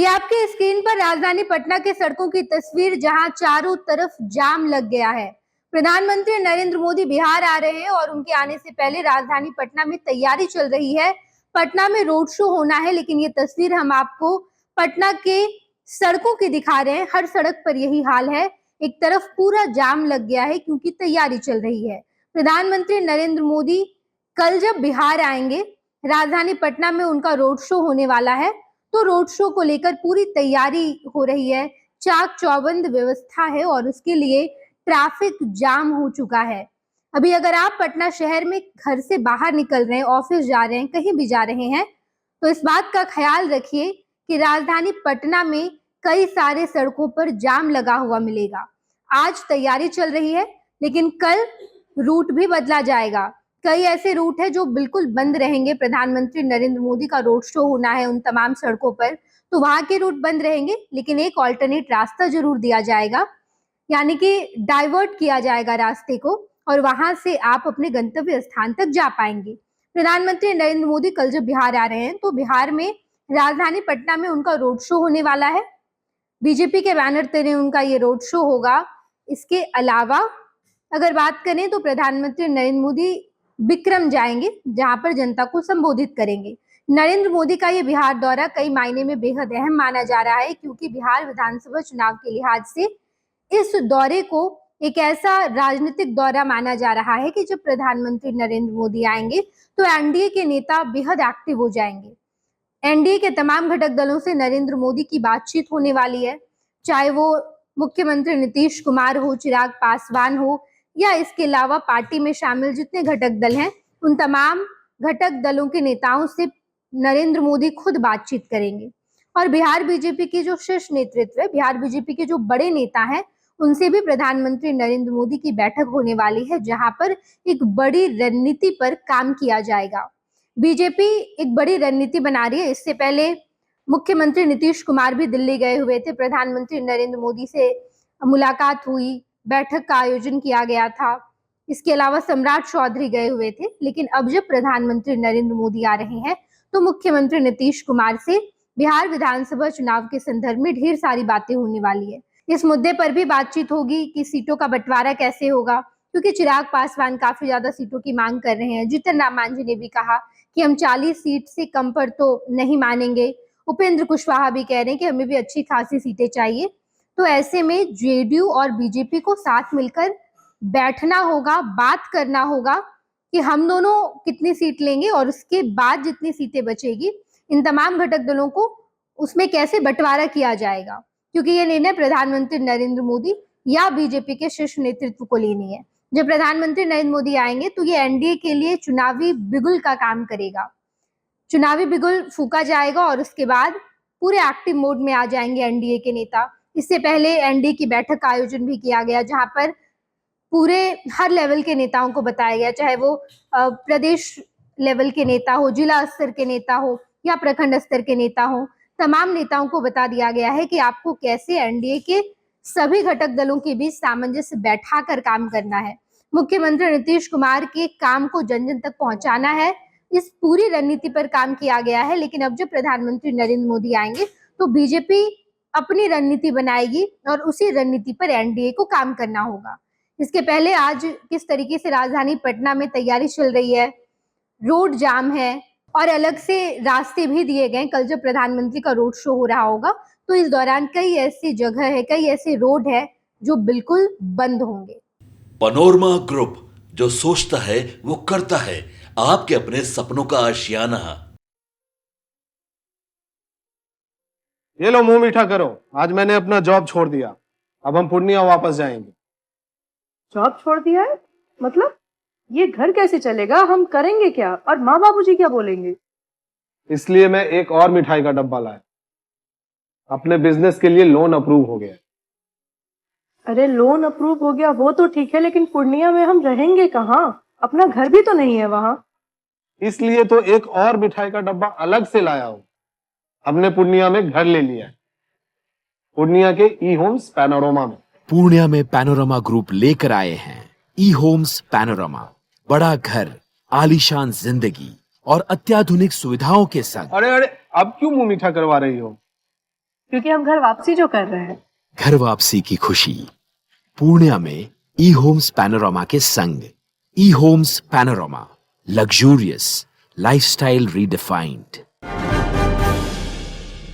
ये आपके स्क्रीन पर राजधानी पटना के सड़कों की तस्वीर, जहां चारों तरफ जाम लग गया है। प्रधानमंत्री नरेंद्र मोदी बिहार आ रहे हैं और उनके आने से पहले राजधानी पटना में तैयारी चल रही है। पटना में रोड शो होना है, लेकिन ये तस्वीर हम आपको पटना के सड़कों की दिखा रहे हैं। हर सड़क पर यही हाल है, एक तरफ पूरा जाम लग गया है क्योंकि तैयारी चल रही है। प्रधानमंत्री नरेंद्र मोदी कल जब बिहार आएंगे, राजधानी पटना में उनका रोड शो होने वाला है, तो रोड शो को लेकर पूरी तैयारी हो रही है। चाक चौबंद व्यवस्था है और उसके लिए ट्रैफिक जाम हो चुका है। अभी अगर आप पटना शहर में घर से बाहर निकल रहे हैं, ऑफिस जा रहे हैं, कहीं भी जा रहे हैं, तो इस बात का ख्याल रखिए कि राजधानी पटना में कई सारे सड़कों पर जाम लगा हुआ मिलेगा। आज तैयारी चल रही है, लेकिन कल रूट भी बदला जाएगा। कई ऐसे रूट है जो बिल्कुल बंद रहेंगे। प्रधानमंत्री नरेंद्र मोदी का रोड शो होना है उन तमाम सड़कों पर, तो वहां के रूट बंद रहेंगे, लेकिन एक ऑल्टरनेट रास्ता जरूर दिया जाएगा, यानी कि डाइवर्ट किया जाएगा रास्ते को, और वहां से आप अपने गंतव्य स्थान तक जा पाएंगे। प्रधानमंत्री नरेंद्र मोदी कल जब बिहार आ रहे हैं, तो बिहार में राजधानी पटना में उनका रोड शो होने वाला है। बीजेपी के बैनर तले उनका ये रोड शो होगा। इसके अलावा अगर बात करें तो प्रधानमंत्री नरेंद्र मोदी विक्रम जाएंगे, जहां पर जनता को संबोधित करेंगे। नरेंद्र मोदी का ये बिहार दौरा कई मायने में बेहद अहम माना जा रहा है, क्योंकि बिहार विधानसभा चुनाव के लिहाज से इस दौरे को एक ऐसा राजनीतिक दौरा माना जा रहा है कि जब प्रधानमंत्री नरेंद्र मोदी आएंगे तो एनडीए के नेता बेहद एक्टिव हो जाएंगे। एनडीए के तमाम घटक दलों से नरेंद्र मोदी की बातचीत होने वाली है, चाहे वो मुख्यमंत्री नीतीश कुमार हो, चिराग पासवान हो, या इसके अलावा पार्टी में शामिल जितने घटक दल हैं, उन तमाम घटक दलों के नेताओं से नरेंद्र मोदी खुद बातचीत करेंगे। और बिहार बीजेपी की जो शीर्ष नेतृत्व है, बिहार बीजेपी के जो बड़े नेता हैं, उनसे भी प्रधानमंत्री नरेंद्र मोदी की बैठक होने वाली है, जहां पर एक बड़ी रणनीति पर काम किया जाएगा। बीजेपी एक बड़ी रणनीति बना रही है। इससे पहले मुख्यमंत्री नीतीश कुमार भी दिल्ली गए हुए थे, प्रधानमंत्री नरेंद्र मोदी से मुलाकात हुई, बैठक का आयोजन किया गया था। इसके अलावा सम्राट चौधरी गए हुए थे। लेकिन अब जब प्रधानमंत्री नरेंद्र मोदी आ रहे हैं, तो मुख्यमंत्री नीतीश कुमार से बिहार विधानसभा चुनाव के संदर्भ में ढेर सारी बातें होने वाली है। इस मुद्दे पर भी बातचीत होगी कि सीटों का बंटवारा कैसे होगा, क्योंकि चिराग पासवान काफी ज्यादा सीटों की मांग कर रहे हैं। जीतन राम मांझी ने भी कहा कि हम 40 सीट से कम पर तो नहीं मानेंगे। उपेंद्र कुशवाहा भी कह रहे हैं कि हमें भी अच्छी खासी सीटें चाहिए। तो ऐसे में जेडीयू और बीजेपी को साथ मिलकर बैठना होगा, बात करना होगा कि हम दोनों कितनी सीट लेंगे, और उसके बाद जितनी सीटें बचेगी इन तमाम घटक दलों को उसमें कैसे बंटवारा किया जाएगा, क्योंकि ये निर्णय प्रधानमंत्री नरेंद्र मोदी या बीजेपी के शीर्ष नेतृत्व को लेनी है। जब प्रधानमंत्री नरेंद्र मोदी आएंगे तो ये एनडीए के लिए चुनावी बिगुल का काम करेगा। चुनावी बिगुल फूका जाएगा और उसके बाद पूरे एक्टिव मोड में आ जाएंगे एनडीए के नेता। इससे पहले एनडीए की बैठक का आयोजन भी किया गया, जहां पर पूरे हर लेवल के नेताओं को बताया गया, चाहे वो प्रदेश लेवल के नेता हो, जिला स्तर के नेता हो, या प्रखंड स्तर के नेता हो। तमाम नेताओं को बता दिया गया है कि आपको कैसे एनडीए के सभी घटक दलों के बीच सामंजस्य बैठाकर काम करना है। मुख्यमंत्री नीतीश कुमार के काम को जन जन तक पहुंचाना है। इस पूरी रणनीति पर काम किया गया है। लेकिन अब जब प्रधानमंत्री नरेंद्र मोदी आएंगे तो बीजेपी अपनी रणनीति बनाएगी और उसी रणनीति पर एनडीए को काम करना होगा। इसके पहले आज किस तरीके से राजधानी पटना में तैयारी चल रही है, रोड जाम है और अलग से रास्ते भी दिए गए। कल जब प्रधानमंत्री का रोड शो हो रहा होगा तो इस दौरान कई ऐसी जगह है, कई ऐसे रोड है जो बिल्कुल बंद होंगे। पनोरमा ग्रुप, जो सोचता है वो करता है। आपके अपने सपनों का आशियाना। ये लो मुंह मीठा करो, आज मैंने अपना जॉब छोड़ दिया। अब हम पूर्णिया वापस जाएंगे। जॉब छोड़ दिया है? मतलब ये घर कैसे चलेगा? हम करेंगे क्या? और माँ बाबूजी क्या बोलेंगे? इसलिए मैं एक और मिठाई का डब्बा लाया। अपने बिजनेस के लिए लोन अप्रूव हो गया। अरे लोन अप्रूव हो गया वो तो ठीक है, लेकिन पूर्णिया में हम रहेंगे कहाँ? अपना घर भी तो नहीं है वहाँ। इसलिए तो एक और मिठाई का डब्बा अलग से लाया हूँ। हमने पूर्णिया में घर ले लिया है, पूर्णिया के ई होम्स पैनोरमा में। पूर्णिया में पैनोरमा ग्रुप लेकर आए हैं ई होम्स पैनोरमा। बड़ा घर, आलीशान जिंदगी और अत्याधुनिक सुविधाओं के संग। अरे अब क्यों मुंह मीठा करवा रही हो? क्योंकि हम घर वापसी जो कर रहे हैं। घर वापसी की खुशी पूर्णिया में ई होम्स पैनोरामा के संग। E homes panorama, luxurious lifestyle redefined.